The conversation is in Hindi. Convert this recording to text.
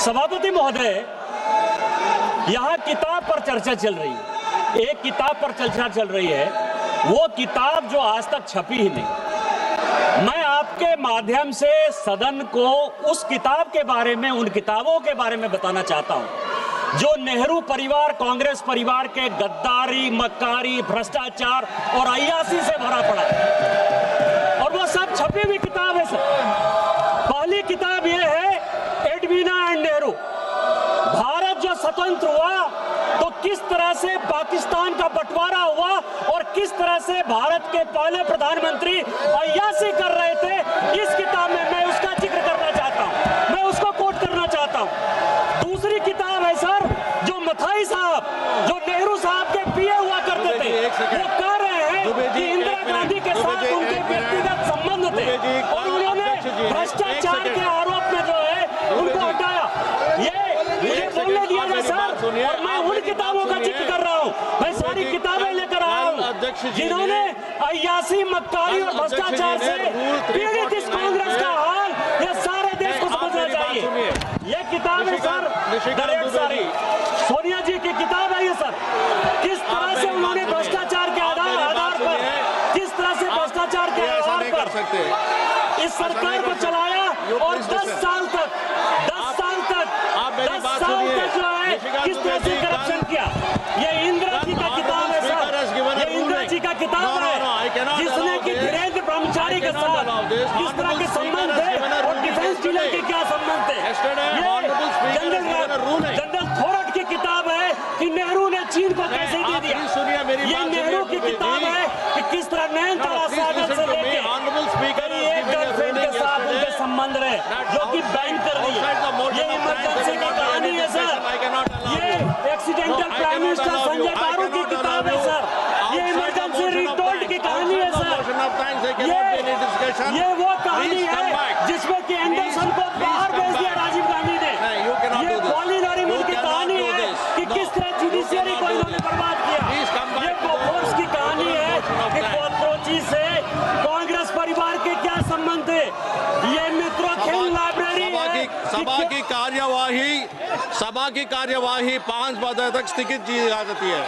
सभापति महोदय, यहाँ किताब पर चर्चा चल रही है। एक किताब पर चर्चा चल रही है, वो किताब जो आज तक छपी ही नहीं। मैं आपके माध्यम से सदन को उस किताब के बारे में, उन किताबों के बारे में बताना चाहता हूं जो नेहरू परिवार, कांग्रेस परिवार के गद्दारी, मक्कारी, भ्रष्टाचार और अय्यासी से भरा पड़ा है, और वो सब छपी हुई किताब है सर। पहली किताब ये है एडवीना एंड नेहरू। भारत जो स्वतंत्र हुआ तो किस तरह से पाकिस्तान का बंटवारा हुआ और किस तरह से भारत के पहले प्रधानमंत्री अय्यासी कर रहे थे, इस किताब में मैं उसका जिक्र करना चाहता हूं, मैं उसको कोट करना चाहता हूं। दूसरी किताब है सर, जो मथाई साहब, जो नेहरू साहब के पीए हुआ करते थे, वो कह रहे हैं कि इंदिरा गांधी के साथ उनके व्यक्तिगत संबंध थे और उन्होंने भ्रष्टाचार के आरोप में जो है उनको हटाया। ये बोलने दिया जाए सर, और मैं उन किताबों का जिक्र कर रहा हूँ, मैं सारी किताबें लेकर आया हूँ जिन्होंने अय्यासी, मक्कारी और भ्रष्टाचार से पीड़ित इस कांग्रेस का हाल ये सारे देश को समझना चाहिए। ये किताब है सर, डायरेक्ट सारी सोनिया जी की किताब है ये सर। किस तरह से उन्होंने भ्रष्टाचार के आधार पर, किस तरह से भ्रष्टाचार के आधार पर इस सरकार को चलाया और 10 साल तक जो है किस तरह से करप्शन किया। ये इंदिरा जी का किताब है सर, ये इंदिरा जी का किताब है जिसने कि धीरेन्द्र ब्रह्मचारी के साथ किस तरह के संबंध थे और डिफेंस डीलर के क्या संबंध थे। ये जनरल थोरट की किताब है कि नेहरू ने चीन को कैसे दे दिया। ये नेहरू की किताब है कि किस तरह नैनतारा सागर से लेके एक गर्लफ्रेंड के साथ उनके संबंध रहे, जो कि बैन कर दी। ये इमरजेंसी की कहानी है सर, ये एक्सीडेंटल प्राइम मिनिस्टर संजय बारू की किताब है सर, ये इमरजेंसी रिटोल्ड की कहानी है सर। ये वो कहानी है जिसमें कि एंडरसन को बाहर भेज दिया राजीव गांधी ने। ये कॉलिन नरीमन की कहानी है कि किस तरह जुडिशियरी को इन्होंने बर्बाद किया। ये बोफोर्स की कहानी है कि कॉकरोची से कांग्रेस परिवार के क्या संबंध थे। ये मित्रों खेल लाइब्रेरी है। सभा की कार्यवाही 5 बजे तक स्थगित की जा सकती है।